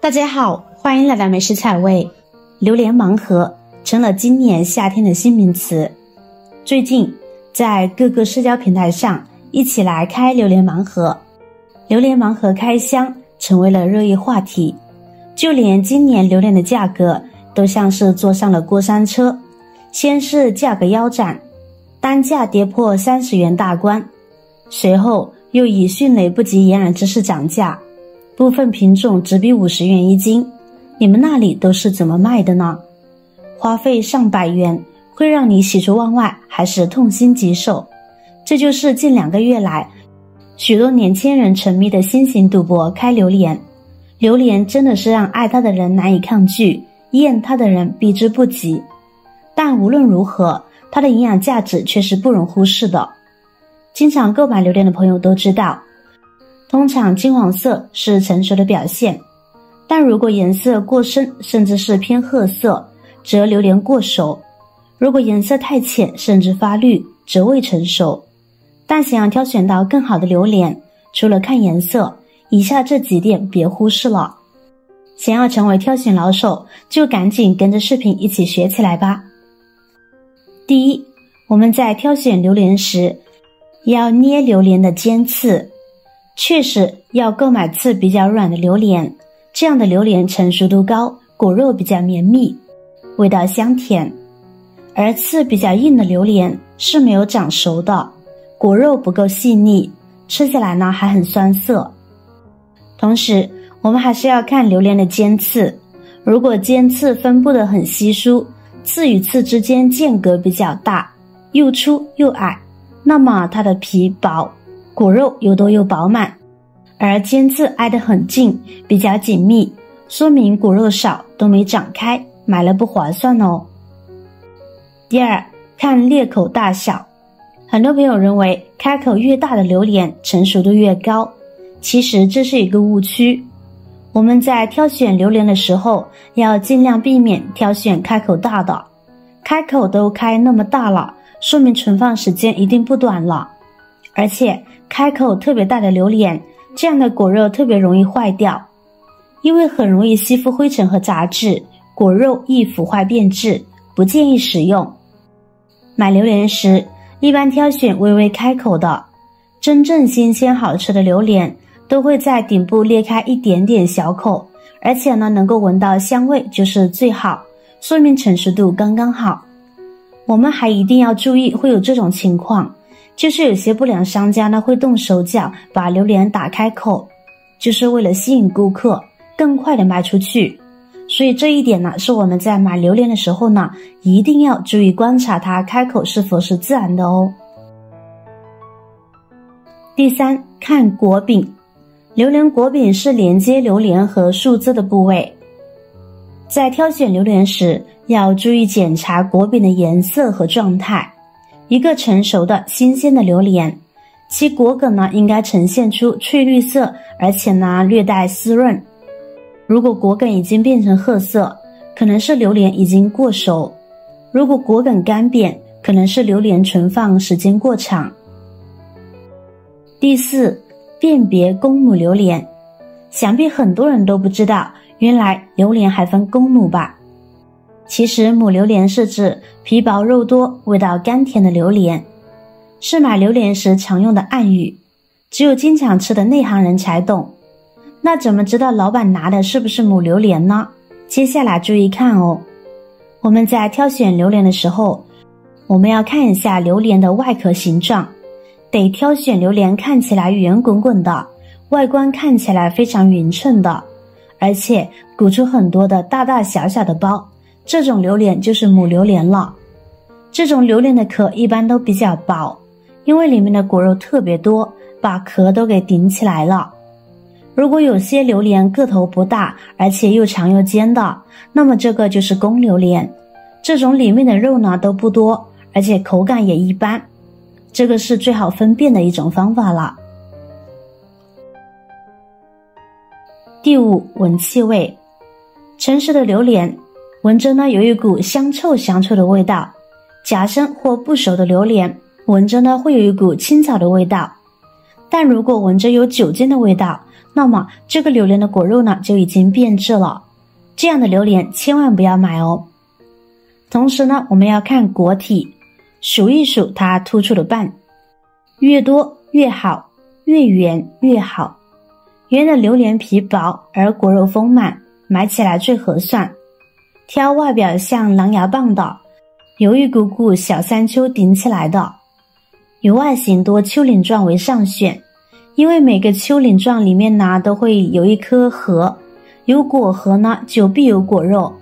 大家好，欢迎来到美食采味。榴莲盲盒成了今年夏天的新名词。最近在各个社交平台上一起来开榴莲盲盒，榴莲盲盒开箱成为了热议话题。就连今年榴莲的价格都像是坐上了过山车，先是价格腰斩，单价跌破30元大关，随后又以迅雷不及掩耳之势涨价，部分品种直逼50元一斤。你们那里都是怎么卖的呢？花费上百元会让你喜出望外，还是痛心疾首？这就是近2个月来许多年轻人沉迷的新型赌博开榴莲。榴莲真的是让爱它的人难以抗拒，厌它的人避之不及。但无论如何，它的营养价值却是不容忽视的。经常购买榴莲的朋友都知道，通常金黄色是成熟的表现，但如果颜色过深，甚至是偏褐色，则榴莲过熟；如果颜色太浅，甚至发绿，则未成熟。但想要挑选到更好的榴莲，除了看颜色，以下这几点别忽视了。想要成为挑选老手，就赶紧跟着视频一起学起来吧。第一，我们在挑选榴莲时，要捏榴莲的尖刺。确实要购买刺比较软的榴莲，这样的榴莲成熟度高，果肉比较绵密，味道香甜。而刺比较硬的榴莲是没有长熟的，果肉不够细腻，吃起来呢还很酸涩。同时我们还是要看榴莲的尖刺，如果尖刺分布得很稀疏，刺与刺之间间隔比较大，又粗又矮，那么它的皮薄，果肉又多又饱满。而尖刺挨得很近，比较紧密，说明果肉少，都没长开，买了不划算哦。第二，看裂口大小。很多朋友认为开口越大的榴莲成熟度越高，其实这是一个误区。我们在挑选榴莲的时候，要尽量避免挑选开口大的。开口都开那么大了，说明存放时间一定不短了。而且开口特别大的榴莲，这样的果肉特别容易坏掉，因为很容易吸附灰尘和杂质，果肉易腐坏变质，不建议食用。买榴莲时一般挑选微微开口的，真正新鲜好吃的榴莲都会在顶部裂开一点点小口，而且呢能够闻到香味就是最好，说明成熟度刚刚好。我们还一定要注意会有这种情况，就是有些不良商家呢会动手脚把榴莲打开口，就是为了吸引顾客更快的卖出去。所以这一点呢是我们在买榴莲的时候呢一定要注意观察它开口是否是自然的哦。第三，看果柄。榴莲果柄是连接榴莲和树枝的部位，在挑选榴莲时要注意检查果柄的颜色和状态。一个成熟的新鲜的榴莲，其果梗呢应该呈现出翠绿色，而且呢略带湿润。如果果梗已经变成褐色，可能是榴莲已经过熟；如果果梗干瘪，可能是榴莲存放时间过长。第四，辨别公母榴莲。想必很多人都不知道，原来榴莲还分公母吧。其实母榴莲是指皮薄肉多、味道甘甜的榴莲，是买榴莲时常用的暗语，只有经常吃的内行人才懂。那怎么知道老板拿的是不是母榴莲呢？接下来注意看哦。我们在挑选榴莲的时候，我们要看一下榴莲的外壳形状，得挑选榴莲看起来圆滚滚的，外观看起来非常匀称的，而且鼓出很多的大大小小的包，这种榴莲就是母榴莲了。这种榴莲的壳一般都比较薄，因为里面的果肉特别多，把壳都给顶起来了。如果有些榴莲个头不大，而且又长又尖的，那么这个就是公榴莲，这种里面的肉呢都不多，而且口感也一般，这个是最好分辨的一种方法了。第五，闻气味。成熟的榴莲闻着呢有一股香臭的味道，夹生或不熟的榴莲闻着呢会有一股青草的味道。但如果闻着有酒精的味道，那么这个榴莲的果肉呢就已经变质了，这样的榴莲千万不要买哦。同时呢，我们要看果体，数一数它突出的瓣，越多越好，越圆越好。圆的榴莲皮薄而果肉丰满，买起来最合算。挑外表像狼牙棒的，有一股股小山丘顶起来的，有外形多丘陵状为上选，因为每个丘陵状里面呢都会有一颗核，有果核呢就必有果肉。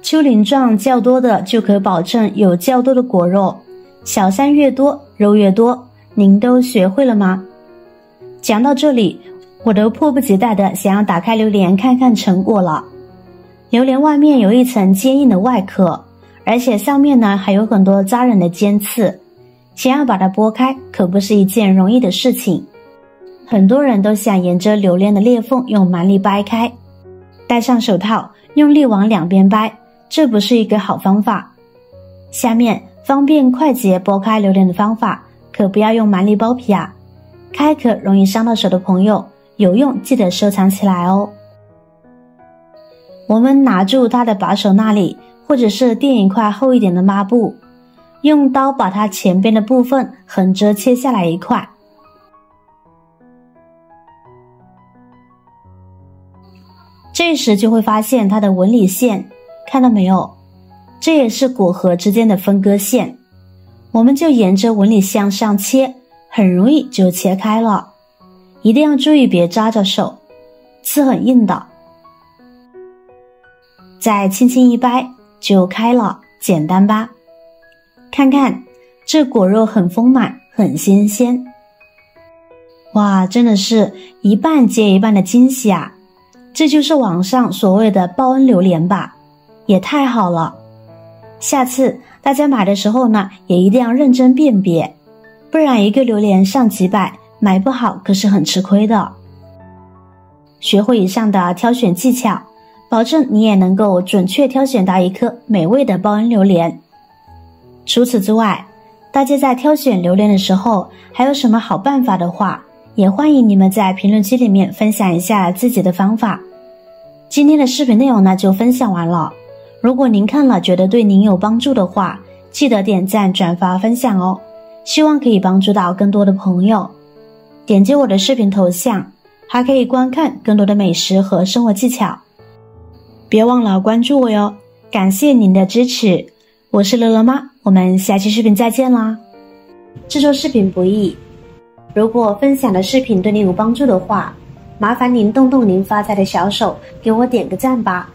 丘陵状较多的就可保证有较多的果肉，小山越多肉越多，您都学会了吗？讲到这里，我都迫不及待的想要打开榴莲看看成果了。榴莲外面有一层坚硬的外壳，而且上面呢还有很多扎人的尖刺，想要把它剥开可不是一件容易的事情。很多人都想沿着榴莲的裂缝用蛮力掰开，戴上手套用力往两边掰，这不是一个好方法。下面方便快捷剥开榴莲的方法，可不要用蛮力剥皮啊，开壳容易伤到手的朋友，有用记得收藏起来哦。我们拿住它的把手那里，或者是垫一块厚一点的抹布，用刀把它前边的部分横着切下来一块。这时就会发现它的纹理线，看到没有？这也是果核之间的分割线，我们就沿着纹理向上切，很容易就切开了。一定要注意别扎着手，刺很硬的。再轻轻一掰就开了，简单吧？看看这果肉很丰满，很新鲜。哇，真的是一半接一半的惊喜啊！这就是网上所谓的报恩榴莲吧，也太好了。下次大家买的时候呢，也一定要认真辨别，不然一个榴莲上几百，买不好可是很吃亏的。学会以上的挑选技巧，保证你也能够准确挑选到一颗美味的报恩榴莲。除此之外，大家在挑选榴莲的时候还有什么好办法的话，也欢迎你们在评论区里面分享一下自己的方法。今天的视频内容呢就分享完了，如果您看了觉得对您有帮助的话，记得点赞转发分享哦，希望可以帮助到更多的朋友。点击我的视频头像，还可以观看更多的美食和生活技巧。别忘了关注我哟，感谢您的支持，我是乐乐妈，我们下期视频再见啦。制作视频不易，如果分享的视频对您有帮助的话，麻烦您动动您发财的小手，给我点个赞吧。